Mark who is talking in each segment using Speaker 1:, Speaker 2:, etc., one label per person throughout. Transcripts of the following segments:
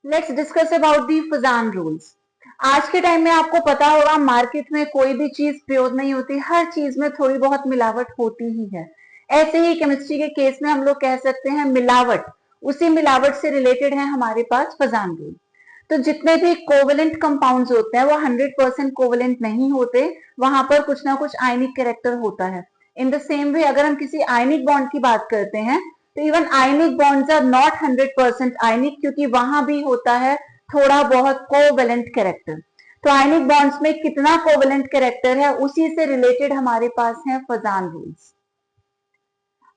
Speaker 1: Let's discuss about the Fajans rules. आज के time में आपको पता होगा मार्केट में कोई भी चीज प्योर नहीं होती, हर चीज में थोड़ी बहुत मिलावट होती ही है। ऐसे ही केमिस्ट्री के केस में हम लोग कह सकते हैं मिलावट, उसी मिलावट से रिलेटेड है हमारे पास फजान रूल। तो जितने भी कोवेलेंट कंपाउंड्स होते हैं वो 100% कोवेलेंट नहीं होते, वहां पर कुछ ना कुछ आयनिक कैरेक्टर होता है। इन द सेम वे अगर हम किसी आयनिक बॉन्ड की बात करते हैं तो even ionic bonds are not 100% ionic, क्योंकि वहां भी होता है थोड़ा बहुत कोवेलेंट कैरेक्टर। तो आयनिक बॉन्ड्स में कितना कोवेलेंट कैरेक्टर है उसी से रिलेटेड हमारे पास है Fajans rules.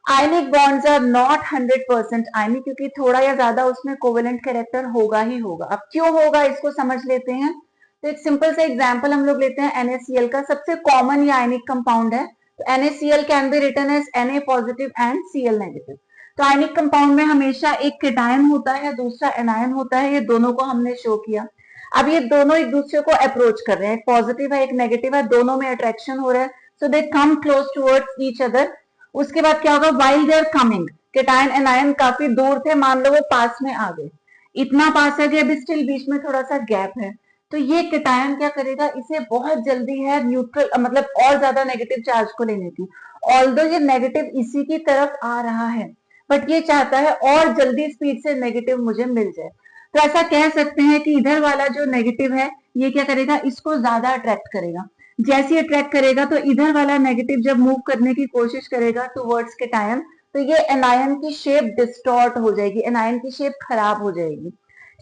Speaker 1: Ionic bonds are not 100% ionic, क्योंकि थोड़ा या ज्यादा उसमें कोवेलेंट कैरेक्टर होगा ही होगा। अब क्यों होगा इसको समझ लेते हैं। तो एक सिंपल सा एग्जांपल हम लोग लेते हैं NaCl का, सबसे कॉमन ये आयनिक कंपाउंड है। तो NaCl can be written as Na positive and Cl negative. तो आयनिक कंपाउंड में हमेशा एक केटायन होता है, दूसरा एनायन होता है, ये दोनों को हमने शो किया। अब ये दोनों एक दूसरे को अप्रोच कर रहे हैं, एक पॉजिटिव है एक नेगेटिव है, दोनों में अट्रैक्शन हो रहा है, so they come close towards each other. उसके बाद क्या होगा, while they are coming, cation anion काफी दूर थे, मान लो वो पास में आ गए, इतना पास है कि अभी स्टिल बीच में थोड़ा सा गैप है। तो ये केटायन क्या करेगा, इसे बहुत जल्दी है न्यूट्रल मतलब और ज्यादा नेगेटिव चार्ज को लेने की। ऑल्दो ये नेगेटिव इसी की तरफ आ रहा है, बट ये चाहता है और जल्दी स्पीड से नेगेटिव मुझे मिल जाए। तो ऐसा कह सकते हैं कि इधर वाला जो नेगेटिव है ये क्या करेगा, इसको ज्यादा अट्रैक्ट करेगा। जैसे अट्रैक्ट करेगा तो इधर वाला नेगेटिव जब मूव करने की कोशिश करेगा टुवर्ड्स केटायन, तो ये एनायन की शेप डिस्टॉर्ट हो जाएगी, एनायन की शेप खराब हो जाएगी।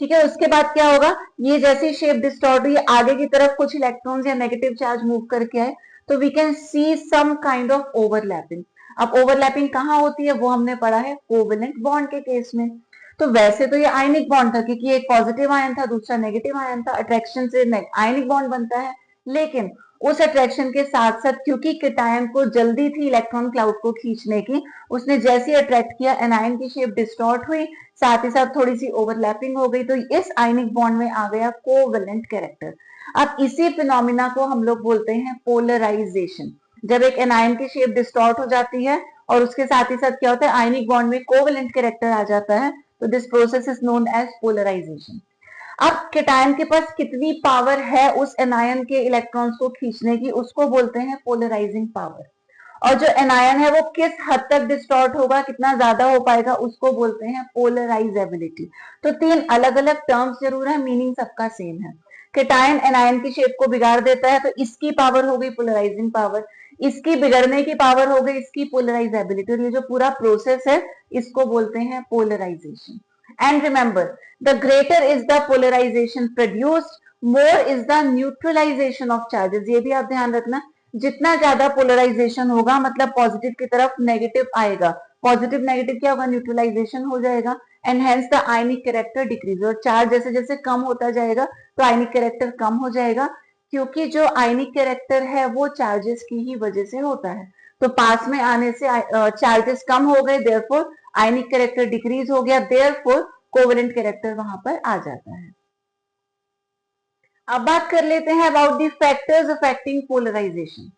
Speaker 1: ठीक है, उसके बाद क्या होगा, ये जैसी शेप डिस्टॉर्ट हुई आगे की तरफ कुछ इलेक्ट्रॉन्स या नेगेटिव चार्ज मूव करके आए, तो we can see some kind of overlapping. अब ओवरलैपिंग कहाँ होती है वो हमने पढ़ा है कोवेलेंट बॉन्ड के केस में। तो वैसे तो ये आयनिक बॉन्ड था, क्योंकि एक पॉजिटिव आयन था दूसरा नेगेटिव आयन था, अट्रैक्शन से आयनिक बॉन्ड बनता है। लेकिन उस अट्रैक्शन के साथ साथ क्योंकि केटायन को जल्दी थी इलेक्ट्रॉन क्लाउड को खींचने की, उसने जैसे अट्रैक्ट किया एनायन की शेप डिस्टॉर्ट हुई, साथ ही साथ थोड़ी सी ओवरलैपिंग हो गई, तो इस आयनिक बॉन्ड में आ गया कोवेलेंट कैरेक्टर। अब इसी फिनोमिना को हम लोग बोलते हैं पोलराइजेशन। जब एक एनायन की शेप डिस्टॉर्ट हो जाती है और उसके साथ ही साथ क्या होता है, आयनिक बॉन्ड में कोवेलेंट कैरेक्टर आ जाता है, तो this process is known as polarisation. अब केटायन के पास कितनी पावर है उस एनायन के इलेक्ट्रॉन्स को खींचने की, उसको बोलते हैं पोलराइजिंग पावर। और जो एनायन है वो किस हद तक डिस्टॉर्ट होगा, कितना ज्यादा हो पाएगा, उसको बोलते हैं पोलराइजेबिलिटी। तो तीन अलग अलग टर्म्स जरूर है, मीनिंग सबका सेम है। केटायन एनायन की शेप को बिगाड़ देता है तो इसकी पावर हो गई पोलराइजिंग पावर, इसकी बिगड़ने की पावर हो गई इसकी पोलराइजेबिलिटी, और ये जो पूरा प्रोसेस है इसको बोलते हैं polarisation. And remember, the greater is the polarization produced, more is the neutralization of charges। ये भी आप ध्यान रखना, जितना ज्यादा पोलराइजेशन होगा मतलब पॉजिटिव की तरफ नेगेटिव आएगा, पॉजिटिव नेगेटिव क्या होगा, न्यूट्रलाइजेशन हो जाएगा, and hence the ionic character decrease. और चार्ज जैसे जैसे कम होता जाएगा तो आयनिक कैरेक्टर कम हो जाएगा, क्योंकि जो आयनिक कैरेक्टर है वो चार्जेस की ही वजह से होता है। तो पास में आने से चार्जेस कम हो गए, देयरफॉर आयनिक कैरेक्टर डिक्रीज हो गया, देयरफॉर कोवेलेंट कैरेक्टर वहां पर आ जाता है। अब बात कर लेते हैं about the factors affecting polarisation.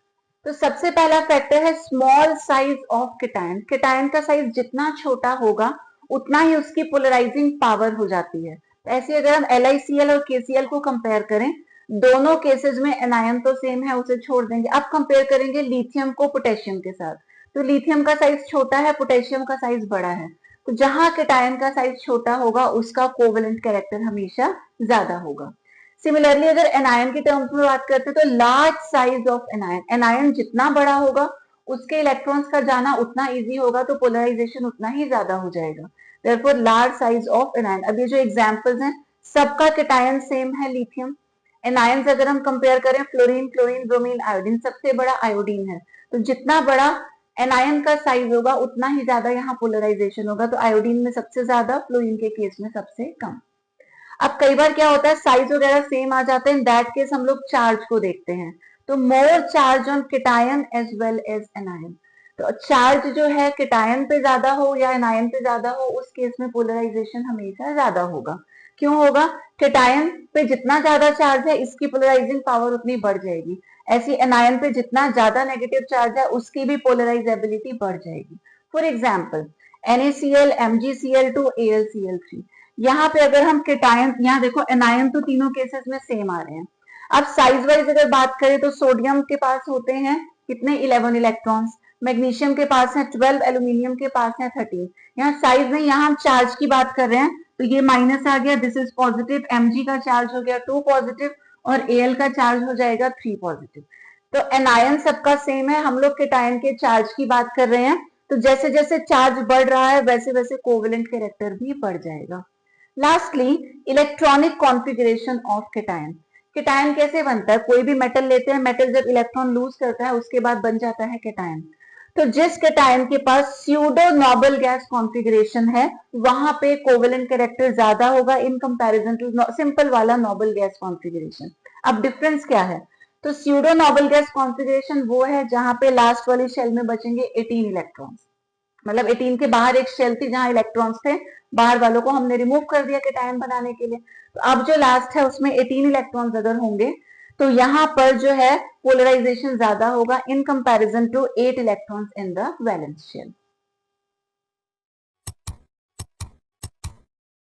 Speaker 1: तो सबसे पहला फैक्टर है small size of cation. Cation का साइज जितना छोटा होगा उतना ही उसकी पोलराइजिंग पावर हो जाती है। ऐसे अगर हम LiCl और KCl को कंपेयर करें, दोनों केसेस में एनायन तो सेम है, उसे छोड़ देंगे। अब कंपेयर करेंगे लिथियम को पोटेशियम के साथ, तो लिथियम का साइज छोटा है, पोटेशियम का साइज बड़ा है। तो जहां केटायन का साइज छोटा होगा उसका कोवेलेंट कैरेक्टर हमेशा ज्यादा होगा। सिमिलरली अगर एनायन की टर्म्स में बात करते हैं तो large size of anion, anion जितना बड़ा होगा उसके इलेक्ट्रॉन्स का जाना उतना इजी होगा, तो पोलराइजेशन उतना ही ज्यादा हो जाएगा। Therefore large size of anion. अब ये जो एग्जांपल्स हैं सबका केटायन सेम है लिथियम। एनायंस अगर हम कंपेयर करें, फ्लोरीन, क्लोरीन, ब्रोमीन, आयोडीन, सबसे बड़ा आयोडीन है। तो जितना बड़ा एनायन का साइज होगा उतना ही ज्यादा यहाँ पोलराइजेशन होगा, तो आयोडीन में सबसे ज्यादा, फ्लोरीन के केस में सबसे कम। अब कई बार क्या होता है साइज वगैरह सेम आ जाते हैं, इन दैट केस हम लोग चार्ज को देखते हैं। तो more charge on cation as well as anion. तो चार्ज जो है केटायन पे ज्यादा हो या एनायन पे ज्यादा हो, उस केस में पोलराइजेशन हमेशा ज्यादा होगा। क्यों होगा, केटायन पे जितना ज्यादा चार्ज है इसकी पोलराइजिंग पावर उतनी बढ़ जाएगी, ऐसी एनायन पे जितना ज्यादा नेगेटिव चार्ज है उसकी भी पोलराइजेबिलिटी बढ़ जाएगी। For example NaCl, MgCl2, AlCl3। यहाँ पे अगर हम केटायन, यहाँ देखो एनायन तो तीनों केसेस में सेम आ रहे हैं। अब साइज वाइज अगर बात करें तो सोडियम के पास होते हैं कितने 11 इलेक्ट्रॉन्स, मैग्नीशियम के पास है 12, एल्यूमिनियम के पास है 13। यहाँ साइज में यहाँ हम चार्ज की बात कर रहे हैं तो ये माइनस आ गया, दिस इज पॉजिटिव, Mg का चार्ज हो गया 2 पॉजिटिव और Al का चार्ज हो जाएगा 3 पॉजिटिव। तो एनायन सबका सेम है, हम लोग केटायन के चार्ज की बात कर रहे हैं, तो जैसे जैसे चार्ज बढ़ रहा है वैसे वैसे कोवेलेंट कैरेक्टर भी बढ़ जाएगा। Lastly electronic configuration of cation. Cation कैसे बनता है, कोई भी मेटल लेते हैं, मेटल जब इलेक्ट्रॉन लूज करता है उसके बाद बन जाता है केटायन। तो जिस केटायन के पास स्यूडो नोबल गैस कॉन्फ़िगरेशन है वहां पे कोवेलेंट कैरेक्टर ज्यादा होगा इन कंपैरिजन टू सिंपल वाला नोबल गैस कॉन्फ़िगरेशन। अब डिफरेंस क्या है, तो स्यूडो नोबल गैस कॉन्फ़िगरेशन वो है जहां पे लास्ट वाली शेल में बचेंगे 18 इलेक्ट्रॉन्स, मतलब 18 के बाहर एक शेल थी जहां इलेक्ट्रॉन्स थे, बाहर वालों को हमने रिमूव कर दिया केटायन बनाने के लिए। तो अब जो लास्ट है उसमें 18 इलेक्ट्रॉन्स अगर होंगे तो यहाँ पर जो है पोलराइजेशन ज्यादा होगा in comparison to 8 electrons in the valence shell.